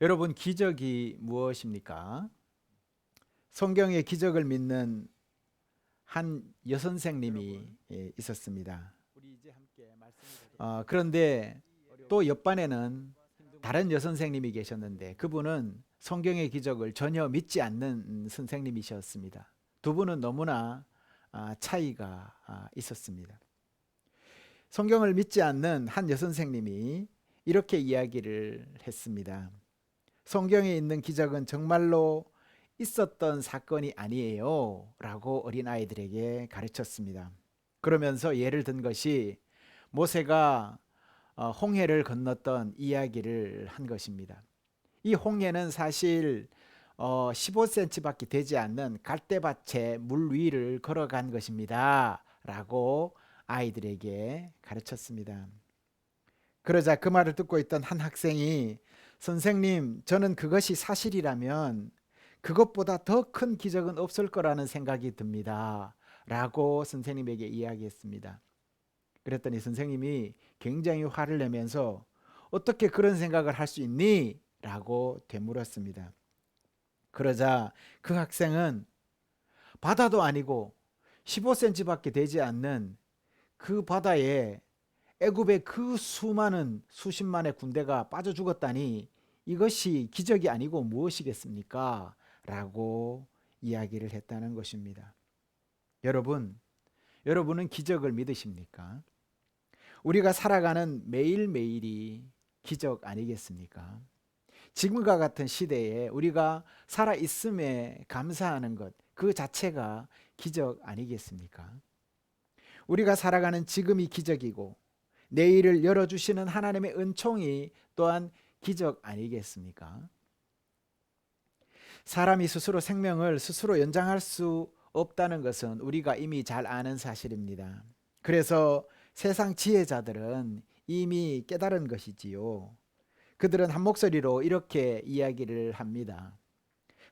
여러분, 기적이 무엇입니까? 성경의 기적을 믿는 한 여선생님이 있었습니다. 그런데 또 옆반에는 다른 여선생님이 계셨는데 그분은 성경의 기적을 전혀 믿지 않는 선생님이셨습니다. 두 분은 너무나 차이가 있었습니다. 성경을 믿지 않는 한 여선생님이 이렇게 이야기를 했습니다. 성경에 있는 기적은 정말로 있었던 사건이 아니에요 라고 어린아이들에게 가르쳤습니다. 그러면서 예를 든 것이 모세가 홍해를 건넜던 이야기를 한 것입니다. 이 홍해는 사실 15cm밖에 되지 않는 갈대밭의 물 위를 걸어간 것입니다 라고 아이들에게 가르쳤습니다. 그러자 그 말을 듣고 있던 한 학생이, 선생님, 저는 그것이 사실이라면 그것보다 더 큰 기적은 없을 거라는 생각이 듭니다 라고 선생님에게 이야기했습니다. 그랬더니 선생님이 굉장히 화를 내면서 어떻게 그런 생각을 할 수 있니? 라고 되물었습니다. 그러자 그 학생은 바다도 아니고 15cm밖에 되지 않는 그 바다에 애굽의 그 수많은 수십만의 군대가 빠져 죽었다니 이것이 기적이 아니고 무엇이겠습니까? 라고 이야기를 했다는 것입니다. 여러분은 기적을 믿으십니까? 우리가 살아가는 매일매일이 기적 아니겠습니까? 지금과 같은 시대에 우리가 살아있음에 감사하는 것, 그 자체가 기적 아니겠습니까? 우리가 살아가는 지금이 기적이고 내일을 열어주시는 하나님의 은총이 또한 기적 아니겠습니까? 사람이 스스로 생명을 스스로 연장할 수 없다는 것은 우리가 이미 잘 아는 사실입니다. 그래서 세상 지혜자들은 이미 깨달은 것이지요. 그들은 한 목소리로 이렇게 이야기를 합니다.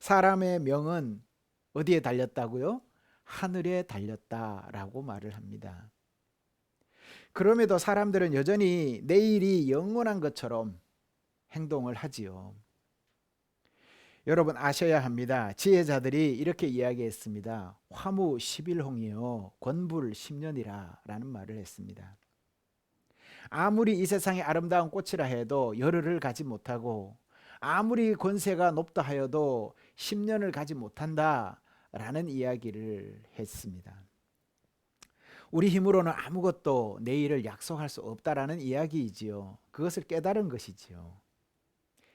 사람의 명은 어디에 달렸다고요? 하늘에 달렸다라고 말을 합니다. 그럼에도 사람들은 여전히 내일이 영원한 것처럼 행동을 하지요. 여러분 아셔야 합니다. 지혜자들이 이렇게 이야기했습니다. 화무 10일홍이요 권불 10년이라 라는 말을 했습니다. 아무리 이 세상에 아름다운 꽃이라 해도 열흘을 가지 못하고 아무리 권세가 높다 하여도 10년을 가지 못한다 라는 이야기를 했습니다. 우리 힘으로는 아무것도 내일을 약속할 수 없다라는 이야기이지요. 그것을 깨달은 것이지요.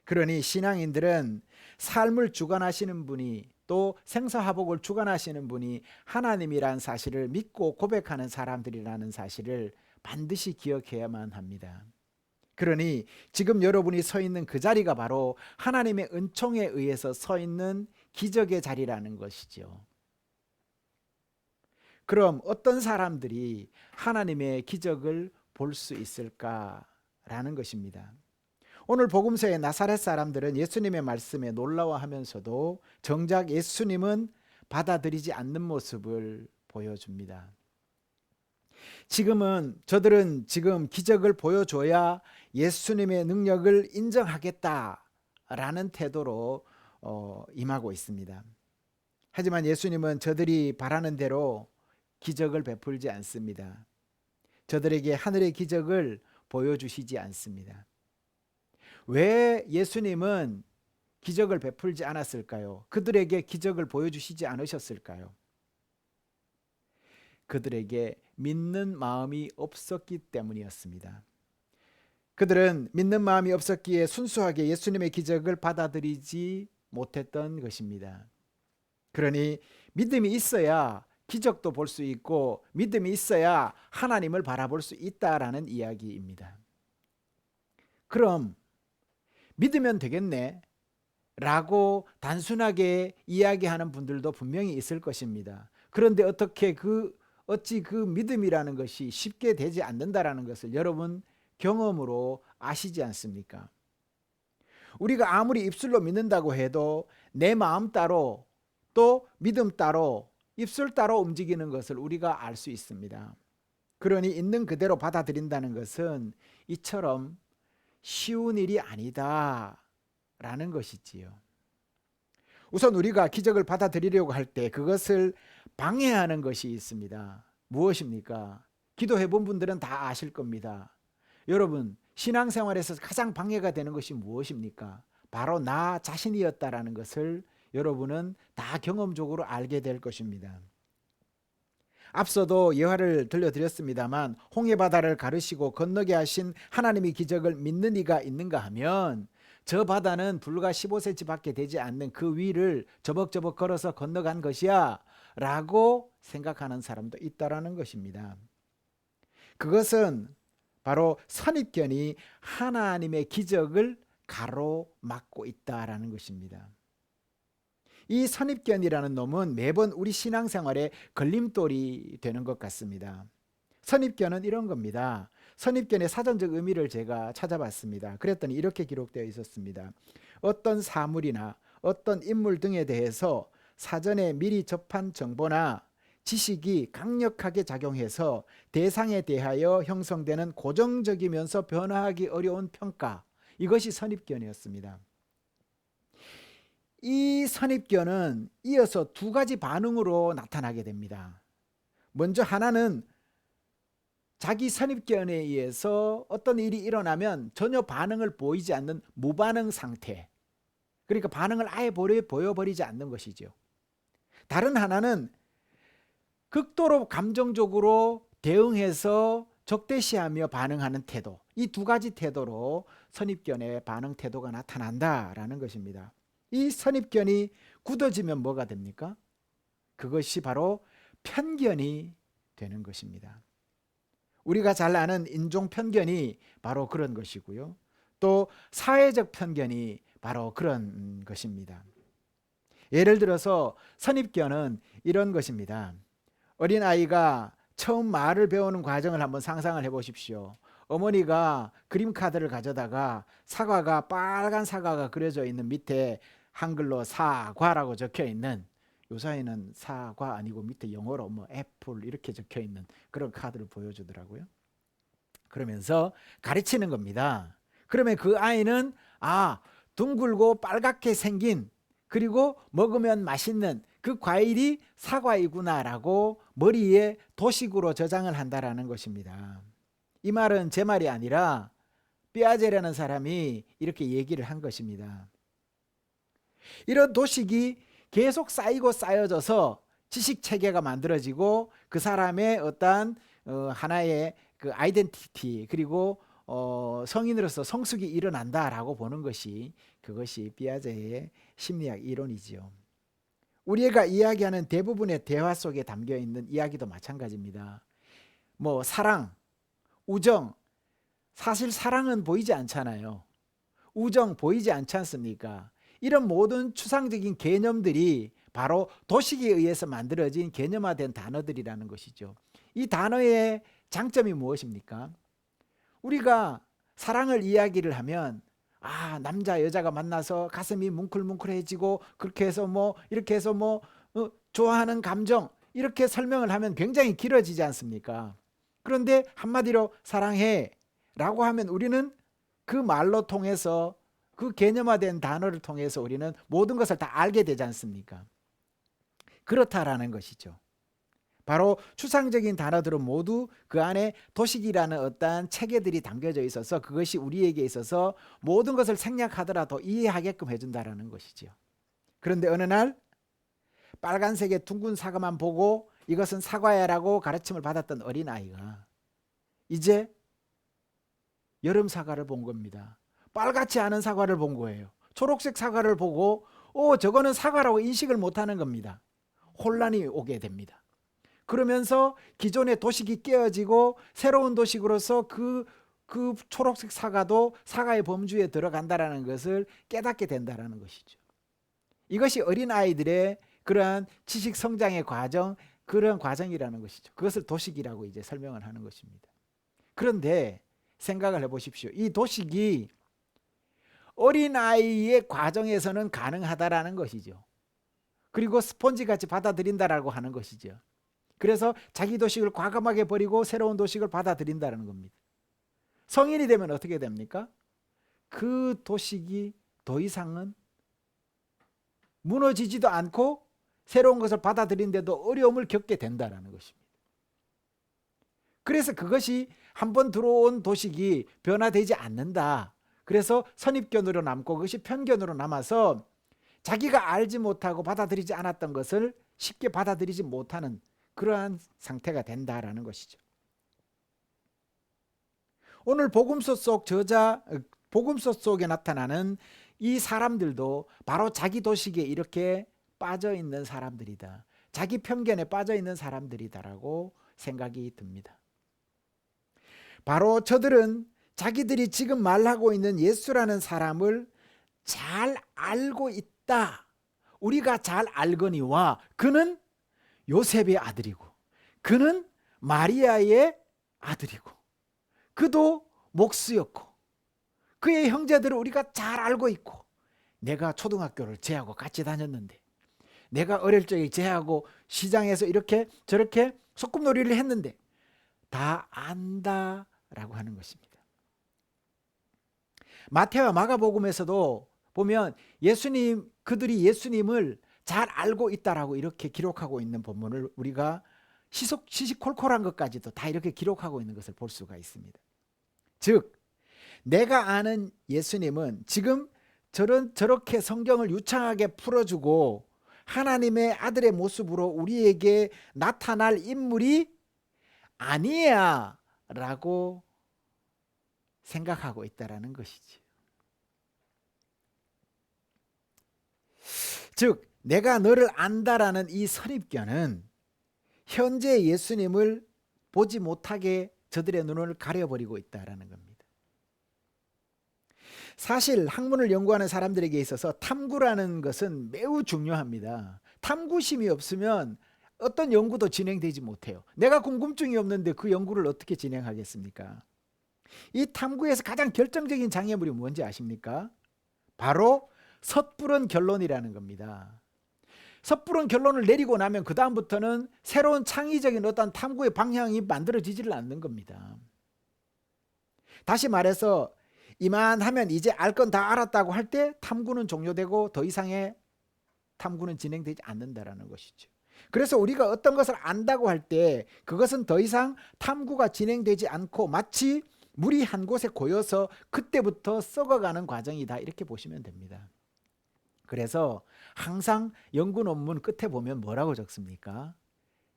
그러니 신앙인들은 삶을 주관하시는 분이, 또 생사화복을 주관하시는 분이 하나님이란 사실을 믿고 고백하는 사람들이라는 사실을 반드시 기억해야만 합니다. 그러니 지금 여러분이 서 있는 그 자리가 바로 하나님의 은총에 의해서 서 있는 기적의 자리라는 것이죠. 그럼 어떤 사람들이 하나님의 기적을 볼 수 있을까라는 것입니다. 오늘 복음서의 나사렛 사람들은 예수님의 말씀에 놀라워하면서도 정작 예수님은 받아들이지 않는 모습을 보여줍니다. 저들은 지금 기적을 보여줘야 예수님의 능력을 인정하겠다라는 태도로 임하고 있습니다. 하지만 예수님은 저들이 바라는 대로 기적을 베풀지 않습니다. 저들에게 하늘의 기적을 보여주시지 않습니다. 왜 예수님은 기적을 베풀지 않았을까요? 그들에게 기적을 보여주시지 않으셨을까요? 그들에게 믿는 마음이 없었기 때문이었습니다. 그들은 믿는 마음이 없었기에 순수하게 예수님의 기적을 받아들이지 못했던 것입니다. 그러니 믿음이 있어야 기적도 볼 수 있고 믿음이 있어야 하나님을 바라볼 수 있다라는 이야기입니다. 그럼 믿으면 되겠네 라고 단순하게 이야기하는 분들도 분명히 있을 것입니다. 그런데 어찌 그 믿음이라는 것이 쉽게 되지 않는다라는 것을 여러분 경험으로 아시지 않습니까? 우리가 아무리 입술로 믿는다고 해도 내 마음 따로 또 믿음 따로 입술 따로 움직이는 것을 우리가 알 수 있습니다. 그러니 있는 그대로 받아들인다는 것은 이처럼 쉬운 일이 아니다 라는 것이지요. 우선 우리가 기적을 받아들이려고 할 때 그것을 방해하는 것이 있습니다. 무엇입니까? 기도해 본 분들은 다 아실 겁니다. 여러분, 신앙생활에서 가장 방해가 되는 것이 무엇입니까? 바로 나 자신이었다라는 것을 여러분은 다 경험적으로 알게 될 것입니다. 앞서도 예화를 들려드렸습니다만 홍해바다를 가르시고 건너게 하신 하나님의 기적을 믿는 이가 있는가 하면 저 바다는 불과 15cm밖에 되지 않는 그 위를 저벅저벅 걸어서 건너간 것이야 라고 생각하는 사람도 있다라는 것입니다. 그것은 바로 선입견이 하나님의 기적을 가로막고 있다라는 것입니다. 이 선입견이라는 놈은 매번 우리 신앙생활에 걸림돌이 되는 것 같습니다. 선입견은 이런 겁니다. 선입견의 사전적 의미를 제가 찾아봤습니다. 그랬더니 이렇게 기록되어 있었습니다. 어떤 사물이나 어떤 인물 등에 대해서 사전에 미리 접한 정보나 지식이 강력하게 작용해서 대상에 대하여 형성되는 고정적이면서 변화하기 어려운 평가, 이것이 선입견이었습니다. 이 선입견은 이어서 두 가지 반응으로 나타나게 됩니다. 먼저 하나는 자기 선입견에 의해서 어떤 일이 일어나면 전혀 반응을 보이지 않는 무반응 상태, 그러니까 반응을 아예 보여버리지 않는 것이죠. 다른 하나는 극도로 감정적으로 대응해서 적대시하며 반응하는 태도, 이 두 가지 태도로 선입견의 반응 태도가 나타난다라는 것입니다. 이 선입견이 굳어지면 뭐가 됩니까? 그것이 바로 편견이 되는 것입니다. 우리가 잘 아는 인종 편견이 바로 그런 것이고요. 또 사회적 편견이 바로 그런 것입니다. 예를 들어서 선입견은 이런 것입니다. 어린아이가 처음 말을 배우는 과정을 한번 상상을 해보십시오. 어머니가 그림 카드를 가져다가 사과가, 빨간 사과가 그려져 있는 밑에 한글로 사과라고 적혀 있는, 요사이는 사과 아니고 밑에 영어로 뭐 애플 이렇게 적혀 있는 그런 카드를 보여주더라고요. 그러면서 가르치는 겁니다. 그러면 그 아이는 둥글고 빨갛게 생긴, 그리고 먹으면 맛있는 그 과일이 사과이구나라고 머리에 도식으로 저장을 한다라는 것입니다. 이 말은 제 말이 아니라 삐아제라는 사람이 이렇게 얘기를 한 것입니다. 이런 도식이 계속 쌓이고 쌓여져서 지식 체계가 만들어지고 그 사람의 어떤 하나의 그 아이덴티티, 그리고 성인으로서 성숙이 일어난다라고 보는 것이, 그것이 삐아제의 심리학 이론이지요. 우리가 이야기하는 대부분의 대화 속에 담겨 있는 이야기도 마찬가지입니다. 뭐 사랑, 우정, 사실 사랑은 보이지 않잖아요. 우정 보이지 않지 않습니까? 이런 모든 추상적인 개념들이 바로 도식에 의해서 만들어진 개념화된 단어들이라는 것이죠. 이 단어의 장점이 무엇입니까? 우리가 사랑을 이야기를 하면 남자 여자가 만나서 가슴이 뭉클뭉클해지고 그렇게 해서 이렇게 해서 좋아하는 감정, 이렇게 설명을 하면 굉장히 길어지지 않습니까? 그런데 한마디로 사랑해 라고 하면 우리는 그 말로 통해서, 그 개념화된 단어를 통해서 우리는 모든 것을 다 알게 되지 않습니까? 그렇다라는 것이죠. 바로 추상적인 단어들은 모두 그 안에 도식이라는 어떠한 체계들이 담겨져 있어서 그것이 우리에게 있어서 모든 것을 생략하더라도 이해하게끔 해준다라는 것이죠. 그런데 어느 날 빨간색의 둥근 사과만 보고 이것은 사과야라고 가르침을 받았던 어린아이가 이제 여름 사과를 본 겁니다. 빨갛지 않은 사과를 본 거예요. 초록색 사과를 보고 저거는 사과라고 인식을 못하는 겁니다. 혼란이 오게 됩니다. 그러면서 기존의 도식이 깨어지고 새로운 도식으로서 그 초록색 사과도 사과의 범주에 들어간다라는 것을 깨닫게 된다라는 것이죠. 이것이 어린아이들의 그러한 지식 성장의 과정, 그런 과정이라는 것이죠. 그것을 도식이라고 이제 설명을 하는 것입니다. 그런데 생각을 해보십시오. 이 도식이 어린아이의 과정에서는 가능하다라는 것이죠. 그리고 스폰지같이 받아들인다라고 하는 것이죠. 그래서 자기 도식을 과감하게 버리고 새로운 도식을 받아들인다는 겁니다. 성인이 되면 어떻게 됩니까? 그 도식이 더 이상은 무너지지도 않고 새로운 것을 받아들이는데도 어려움을 겪게 된다는 것입니다. 그래서 그것이 한번 들어온 도식이 변화되지 않는다. 그래서 선입견으로 남고 그것이 편견으로 남아서 자기가 알지 못하고 받아들이지 않았던 것을 쉽게 받아들이지 못하는 그러한 상태가 된다라는 것이죠. 오늘 복음서 속에 나타나는 이 사람들도 바로 자기 도식에 이렇게 빠져 있는 사람들이다. 자기 편견에 빠져 있는 사람들이다라고 생각이 듭니다. 바로 저들은 자기들이 지금 말하고 있는 예수라는 사람을 잘 알고 있다. 우리가 잘 알거니와 그는 요셉의 아들이고 그는 마리아의 아들이고 그도 목수였고 그의 형제들을 우리가 잘 알고 있고 내가 초등학교를 쟤하고 같이 다녔는데 내가 어릴 적에 쟤하고 시장에서 이렇게 저렇게 소꿉놀이를 했는데 다 안다라고 하는 것입니다. 마태와 마가복음에서도 보면 그들이 예수님을 잘 알고 있다라고 이렇게 기록하고 있는 본문을 우리가 시시콜콜한 것까지도 다 이렇게 기록하고 있는 것을 볼 수가 있습니다. 즉 내가 아는 예수님은 지금 저렇게 성경을 유창하게 풀어주고 하나님의 아들의 모습으로 우리에게 나타날 인물이 아니야 라고 생각하고 있다라는 것이지. 즉 내가 너를 안다라는 이 선입견은 현재 예수님을 보지 못하게 저들의 눈을 가려버리고 있다라는 겁니다. 사실 학문을 연구하는 사람들에게 있어서 탐구라는 것은 매우 중요합니다. 탐구심이 없으면 어떤 연구도 진행되지 못해요. 내가 궁금증이 없는데 그 연구를 어떻게 진행하겠습니까? 이 탐구에서 가장 결정적인 장애물이 뭔지 아십니까? 바로 섣부른 결론이라는 겁니다. 섣부른 결론을 내리고 나면 그 다음부터는 새로운 창의적인 어떤 탐구의 방향이 만들어지지를 않는 겁니다. 다시 말해서 이만하면 이제 알 건 다 알았다고 할 때 탐구는 종료되고 더 이상의 탐구는 진행되지 않는다라는 것이죠. 그래서 우리가 어떤 것을 안다고 할 때 그것은 더 이상 탐구가 진행되지 않고 마치 물이 한 곳에 고여서 그때부터 썩어가는 과정이다 이렇게 보시면 됩니다. 그래서 항상 연구 논문 끝에 보면 뭐라고 적습니까?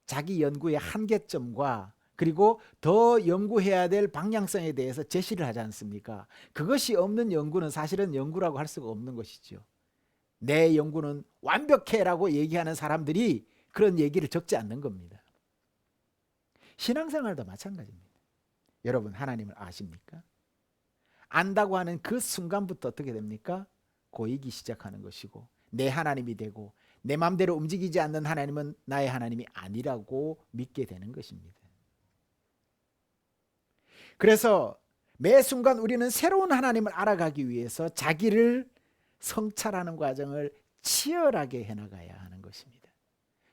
자기 연구의 한계점과 그리고 더 연구해야 될 방향성에 대해서 제시를 하지 않습니까? 그것이 없는 연구는 사실은 연구라고 할 수가 없는 것이죠. 내 연구는 완벽해라고 얘기하는 사람들이 그런 얘기를 적지 않는 겁니다. 신앙생활도 마찬가지입니다. 여러분 하나님을 아십니까? 안다고 하는 그 순간부터 어떻게 됩니까? 고이기 시작하는 것이고 내 하나님이 되고 내 마음대로 움직이지 않는 하나님은 나의 하나님이 아니라고 믿게 되는 것입니다. 그래서 매 순간 우리는 새로운 하나님을 알아가기 위해서 자기를 성찰하는 과정을 치열하게 해나가야 하는 것입니다.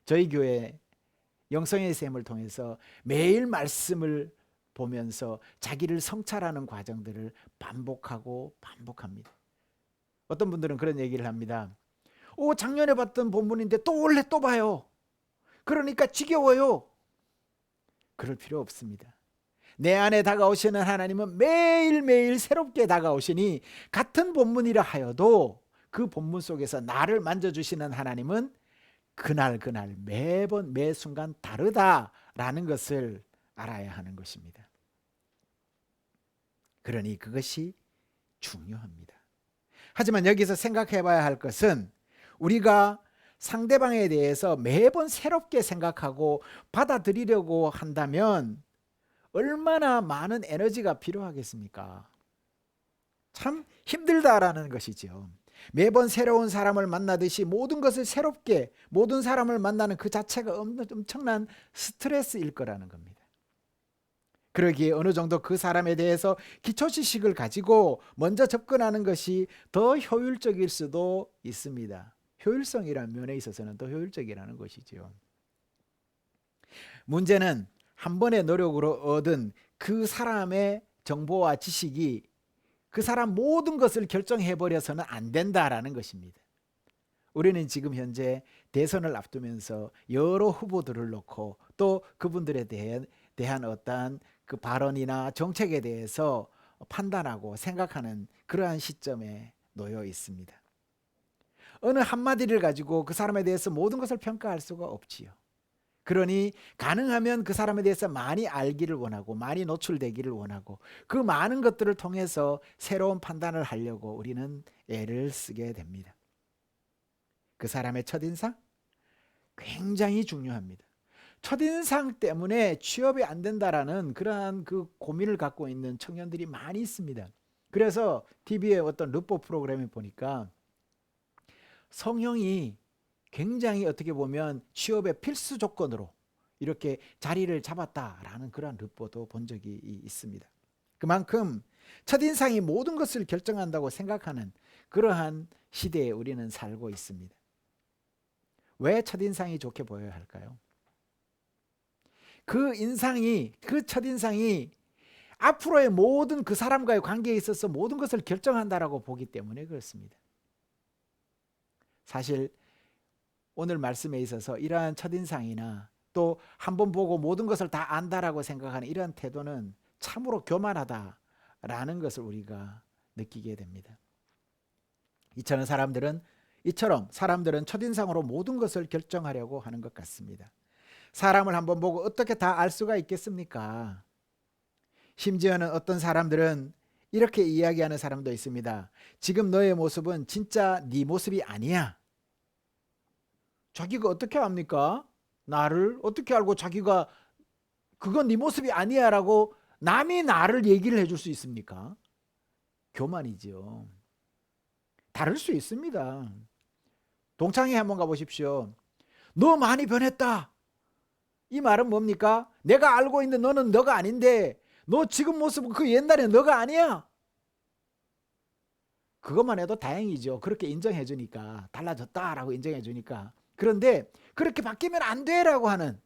저희 교회 영성의 샘을 통해서 매일 말씀을 보면서 자기를 성찰하는 과정들을 반복하고 반복합니다. 어떤 분들은 그런 얘기를 합니다. 작년에 봤던 본문인데 또 올해 또 봐요. 그러니까 지겨워요. 그럴 필요 없습니다. 내 안에 다가오시는 하나님은 매일매일 새롭게 다가오시니 같은 본문이라 하여도 그 본문 속에서 나를 만져주시는 하나님은 그날 매번 매 순간 다르다라는 것을 알아야 하는 것입니다. 그러니 그것이 중요합니다. 하지만 여기서 생각해 봐야 할 것은 우리가 상대방에 대해서 매번 새롭게 생각하고 받아들이려고 한다면 얼마나 많은 에너지가 필요하겠습니까? 참 힘들다라는 것이죠. 매번 새로운 사람을 만나듯이 모든 것을 새롭게 모든 사람을 만나는 그 자체가 엄청난 스트레스일 거라는 겁니다. 그러기에 어느 정도 그 사람에 대해서 기초 지식을 가지고 먼저 접근하는 것이 더 효율적일 수도 있습니다. 효율성이라는 면에 있어서는 더 효율적이라는 것이죠. 문제는 한 번의 노력으로 얻은 그 사람의 정보와 지식이 그 사람 모든 것을 결정해 버려서는 안 된다라는 것입니다. 우리는 지금 현재 대선을 앞두면서 여러 후보들을 놓고 또 그분들에 대한 어떠한 그 발언이나 정책에 대해서 판단하고 생각하는 그러한 시점에 놓여 있습니다. 어느 한마디를 가지고 그 사람에 대해서 모든 것을 평가할 수가 없지요. 그러니 가능하면 그 사람에 대해서 많이 알기를 원하고 많이 노출되기를 원하고 그 많은 것들을 통해서 새로운 판단을 하려고 우리는 애를 쓰게 됩니다. 그 사람의 첫인상 굉장히 중요합니다. 첫인상 때문에 취업이 안 된다라는 그러한 그 고민을 갖고 있는 청년들이 많이 있습니다. 그래서 TV의 어떤 르포 프로그램에 보니까 성형이 굉장히 어떻게 보면 취업의 필수 조건으로 이렇게 자리를 잡았다라는 그러한 르포도 본 적이 있습니다. 그만큼 첫인상이 모든 것을 결정한다고 생각하는 그러한 시대에 우리는 살고 있습니다. 왜 첫인상이 좋게 보여야 할까요? 그 첫인상이 앞으로의 모든 그 사람과의 관계에 있어서 모든 것을 결정한다라고 보기 때문에 그렇습니다. 사실 오늘 말씀에 있어서 이러한 첫인상이나 또 한 번 보고 모든 것을 다 안다라고 생각하는 이러한 태도는 참으로 교만하다라는 것을 우리가 느끼게 됩니다. 이처럼 사람들은 첫인상으로 모든 것을 결정하려고 하는 것 같습니다. 사람을 한번 보고 어떻게 다 알 수가 있겠습니까? 심지어는 어떤 사람들은 이렇게 이야기하는 사람도 있습니다. 지금 너의 모습은 진짜 네 모습이 아니야. 자기가 어떻게 압니까? 나를 어떻게 알고 자기가 그건 네 모습이 아니야 라고 남이 나를 얘기를 해줄 수 있습니까? 교만이죠. 다를 수 있습니다. 동창회 한번 가보십시오. 너 많이 변했다. 이 말은 뭡니까? 내가 알고 있는 너는 너가 아닌데 너 지금 모습은 그 옛날에 너가 아니야. 그것만 해도 다행이죠. 그렇게 인정해 주니까, 달라졌다라고 인정해 주니까. 그런데 그렇게 바뀌면 안 돼라고 하는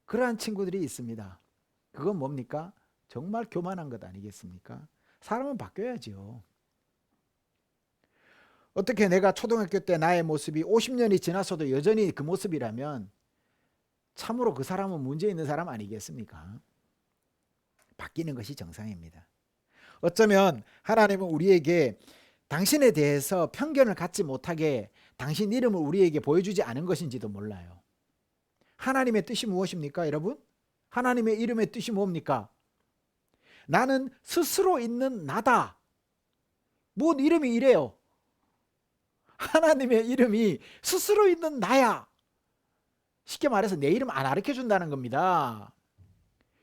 그러한 친구들이 있습니다. 그건 뭡니까? 정말 교만한 것 아니겠습니까? 사람은 바뀌어야죠. 어떻게 내가 초등학교 때 나의 모습이 50년이 지나서도 여전히 그 모습이라면 참으로 그 사람은 문제 있는 사람 아니겠습니까? 바뀌는 것이 정상입니다. 어쩌면 하나님은 우리에게 당신에 대해서 편견을 갖지 못하게 당신 이름을 우리에게 보여주지 않은 것인지도 몰라요. 하나님의 뜻이 무엇입니까, 여러분? 하나님의 이름의 뜻이 뭡니까? 나는 스스로 있는 나다. 뭔 이름이 이래요? 하나님의 이름이 스스로 있는 나야. 쉽게 말해서 내 이름 안 가르쳐 준다는 겁니다.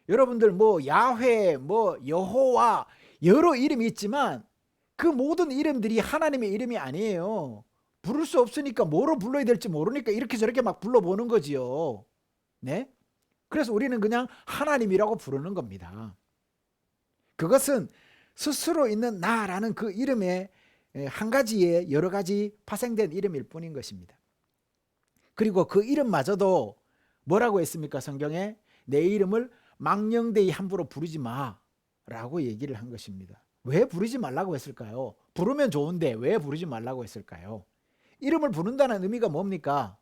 여러분들 뭐 야훼, 뭐 여호와 여러 이름이 있지만 그 모든 이름들이 하나님의 이름이 아니에요. 부를 수 없으니까 뭐로 불러야 될지 모르니까 이렇게 저렇게 막 불러보는 거지요. 네? 그래서 우리는 그냥 하나님이라고 부르는 겁니다. 그것은 스스로 있는 나라는 그 이름의 한 가지의 여러 가지 파생된 이름일 뿐인 것입니다. 그리고 그 이름마저도 뭐라고 했습니까? 성경에 내 이름을 망령되이 함부로 부르지 마라고 얘기를 한 것입니다. 왜 부르지 말라고 했을까요? 부르면 좋은데 왜 부르지 말라고 했을까요? 이름을 부른다는 의미가 뭡니까?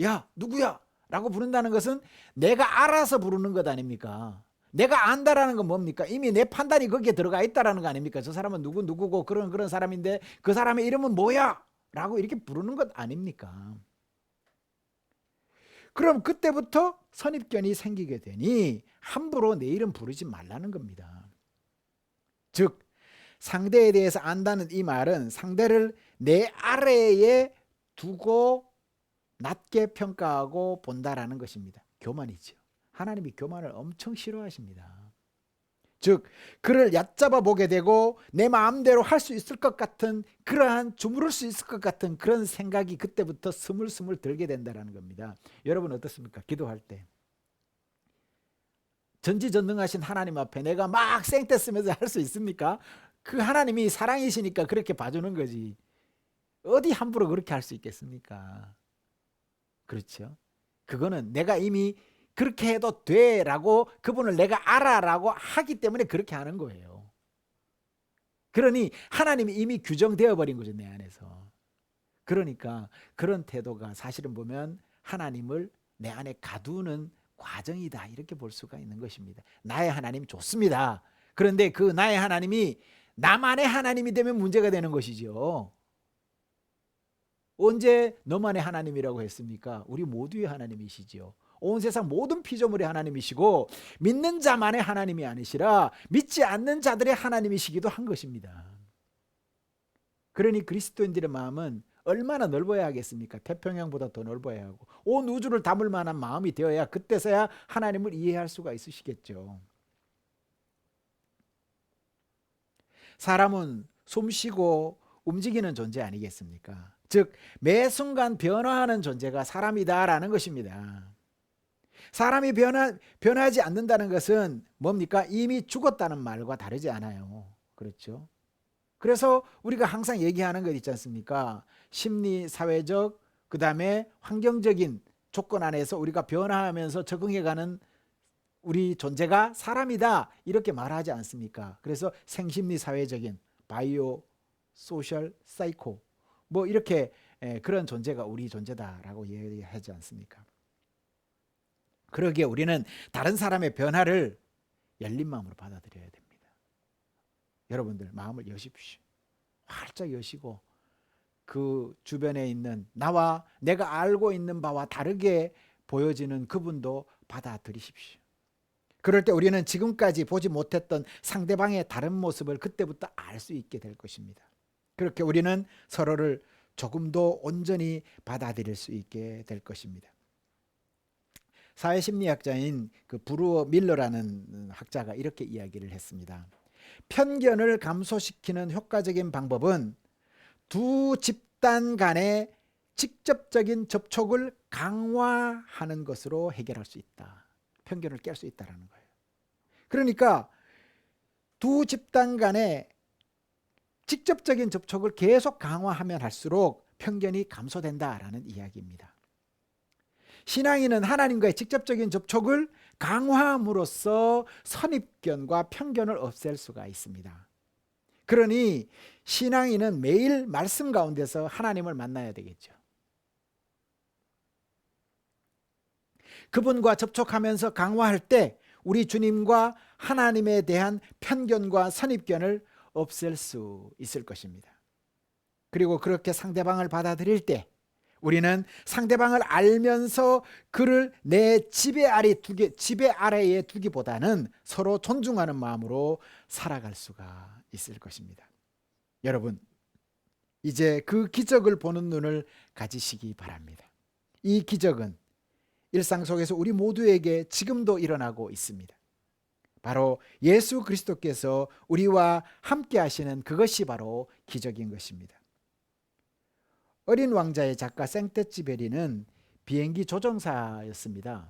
야, 누구야? 라고 부른다는 것은 내가 알아서 부르는 것 아닙니까? 내가 안다라는 건 뭡니까? 이미 내 판단이 거기에 들어가 있다라는 거 아닙니까? 저 사람은 누구고 그런 사람인데 그 사람의 이름은 뭐야? 라고 이렇게 부르는 것 아닙니까? 그럼 그때부터 선입견이 생기게 되니 함부로 내 이름 부르지 말라는 겁니다. 즉 상대에 대해서 안다는 이 말은 상대를 내 아래에 두고 낮게 평가하고 본다라는 것입니다. 교만이죠. 하나님이 교만을 엄청 싫어하십니다. 즉 그를 얕잡아 보게 되고 내 마음대로 할 수 있을 것 같은 그러한 주무를 수 있을 것 같은 그런 생각이 그때부터 스물스물 들게 된다는 겁니다. 여러분 어떻습니까? 기도할 때 전지전능하신 하나님 앞에 내가 막 생떼 쓰면서 할 수 있습니까? 그 하나님이 사랑이시니까 그렇게 봐주는 거지. 어디 함부로 그렇게 할 수 있겠습니까? 그렇죠? 그거는 내가 이미 그렇게 해도 돼라고 그분을 내가 알아라고 하기 때문에 그렇게 하는 거예요. 그러니 하나님이 이미 규정되어 버린 거죠, 내 안에서. 그러니까 그런 태도가 사실은 보면 하나님을 내 안에 가두는 과정이다, 이렇게 볼 수가 있는 것입니다. 나의 하나님 좋습니다. 그런데 그 나의 하나님이 나만의 하나님이 되면 문제가 되는 것이죠. 언제 너만의 하나님이라고 했습니까? 우리 모두의 하나님이시지요. 온 세상 모든 피조물의 하나님이시고 믿는 자만의 하나님이 아니시라 믿지 않는 자들의 하나님이시기도 한 것입니다. 그러니 그리스도인들의 마음은 얼마나 넓어야 하겠습니까? 태평양보다 더 넓어야 하고 온 우주를 담을 만한 마음이 되어야 그때서야 하나님을 이해할 수가 있으시겠죠. 사람은 숨쉬고 움직이는 존재 아니겠습니까? 즉 매 순간 변화하는 존재가 사람이다라는 것입니다. 사람이 변하지 않는다는 것은 뭡니까? 이미 죽었다는 말과 다르지 않아요. 그렇죠? 그래서 우리가 항상 얘기하는 것 있지 않습니까? 심리, 사회적, 그 다음에 환경적인 조건 안에서 우리가 변화하면서 적응해가는 우리 존재가 사람이다, 이렇게 말하지 않습니까? 그래서 생심리 사회적인 바이오, 소셜, 사이코 뭐 이렇게 그런 존재가 우리 존재다라고 얘기하지 않습니까? 그러기에 우리는 다른 사람의 변화를 열린 마음으로 받아들여야 됩니다. 여러분들 마음을 여십시오. 활짝 여시고 그 주변에 있는 나와 내가 알고 있는 바와 다르게 보여지는 그분도 받아들이십시오. 그럴 때 우리는 지금까지 보지 못했던 상대방의 다른 모습을 그때부터 알 수 있게 될 것입니다. 그렇게 우리는 서로를 조금 더 온전히 받아들일 수 있게 될 것입니다. 사회심리학자인 그 브루어 밀러라는 학자가 이렇게 이야기를 했습니다. 편견을 감소시키는 효과적인 방법은 두 집단 간의 직접적인 접촉을 강화하는 것으로 해결할 수 있다. 편견을 깰 수 있다는 거예요. 그러니까 두 집단 간의 직접적인 접촉을 계속 강화하면 할수록 편견이 감소된다라는 이야기입니다. 신앙인은 하나님과의 직접적인 접촉을 강화함으로써 선입견과 편견을 없앨 수가 있습니다. 그러니 신앙인은 매일 말씀 가운데서 하나님을 만나야 되겠죠. 그분과 접촉하면서 강화할 때 우리 주님과 하나님에 대한 편견과 선입견을 없앨 수 있을 것입니다. 그리고 그렇게 상대방을 받아들일 때 우리는 상대방을 알면서 그를 내 지배 아래에 두기보다는 서로 존중하는 마음으로 살아갈 수가 있을 것입니다. 여러분, 이제 그 기적을 보는 눈을 가지시기 바랍니다. 이 기적은 일상 속에서 우리 모두에게 지금도 일어나고 있습니다. 바로 예수 그리스도께서 우리와 함께 하시는 그것이 바로 기적인 것입니다. 어린 왕자의 작가 생떼쥐베리는 비행기 조종사였습니다.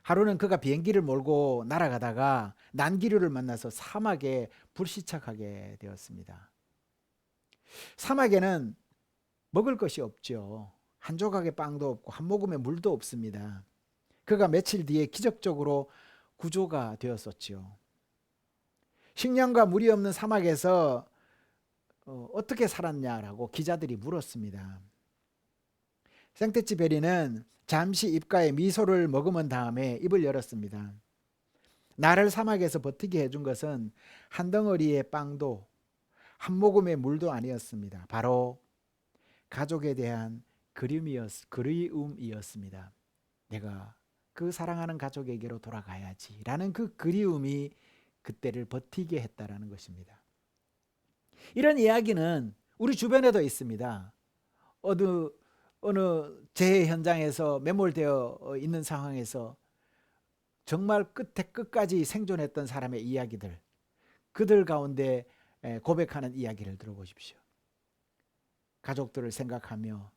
하루는 그가 비행기를 몰고 날아가다가 난기류를 만나서 사막에 불시착하게 되었습니다. 사막에는 먹을 것이 없죠. 한 조각의 빵도 없고 한 모금의 물도 없습니다. 그가 며칠 뒤에 기적적으로 구조가 되었었죠. 식량과 물이 없는 사막에서 어떻게 살았냐라고 기자들이 물었습니다. 생떼쥐베리는 잠시 입가에 미소를 머금은 다음에 입을 열었습니다. 나를 사막에서 버티게 해준 것은 한 덩어리의 빵도 한 모금의 물도 아니었습니다. 바로 가족에 대한 그리움이었습니다. 내가 그 사랑하는 가족에게로 돌아가야지 라는 그 그리움이 그때를 버티게 했다라는 것입니다. 이런 이야기는 우리 주변에도 있습니다. 어느 재해 현장에서 매몰되어 있는 상황에서 정말 끝까지 생존했던 사람의 이야기들, 그들 가운데 고백하는 이야기를 들어보십시오. 가족들을 생각하며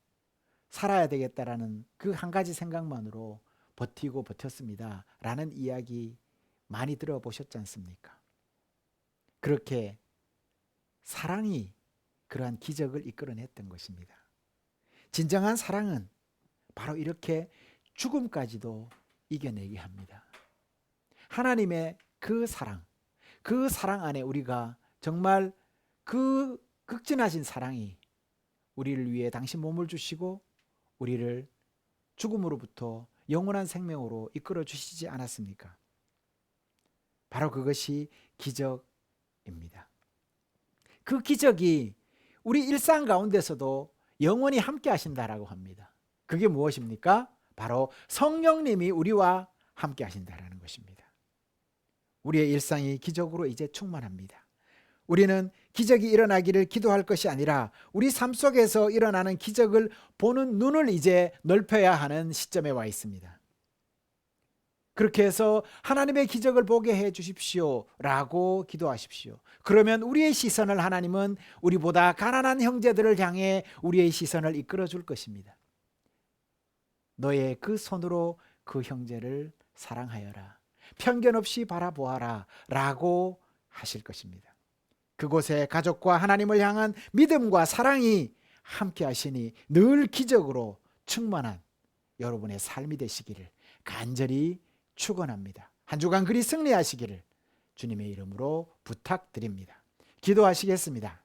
살아야 되겠다라는 그 한 가지 생각만으로 버티고 버텼습니다 라는 이야기 많이 들어보셨지 않습니까? 그렇게 사랑이 그러한 기적을 이끌어냈던 것입니다. 진정한 사랑은 바로 이렇게 죽음까지도 이겨내게 합니다. 하나님의 그 사랑 안에 우리가 정말 그 극진하신 사랑이 우리를 위해 당신 몸을 주시고 우리를 죽음으로부터 영원한 생명으로 이끌어 주시지 않았습니까? 바로 그것이 기적입니다. 그 기적이 우리 일상 가운데서도 영원히 함께 하신다라고 합니다. 그게 무엇입니까? 바로 성령님이 우리와 함께 하신다라는 것입니다. 우리의 일상이 기적으로 이제 충만합니다. 우리는 기적이 일어나기를 기도할 것이 아니라 우리 삶 속에서 일어나는 기적을 보는 눈을 이제 넓혀야 하는 시점에 와 있습니다. 그렇게 해서 하나님의 기적을 보게 해 주십시오 라고 기도하십시오. 그러면 우리의 시선을 하나님은 우리보다 가난한 형제들을 향해 우리의 시선을 이끌어 줄 것입니다. 너의 그 손으로 그 형제를 사랑하여라. 편견 없이 바라보아라 라고 하실 것입니다. 그곳에 가족과 하나님을 향한 믿음과 사랑이 함께 하시니 늘 기적으로 충만한 여러분의 삶이 되시기를 간절히 축원합니다. 한 주간 그리 승리하시기를 주님의 이름으로 부탁드립니다. 기도하시겠습니다.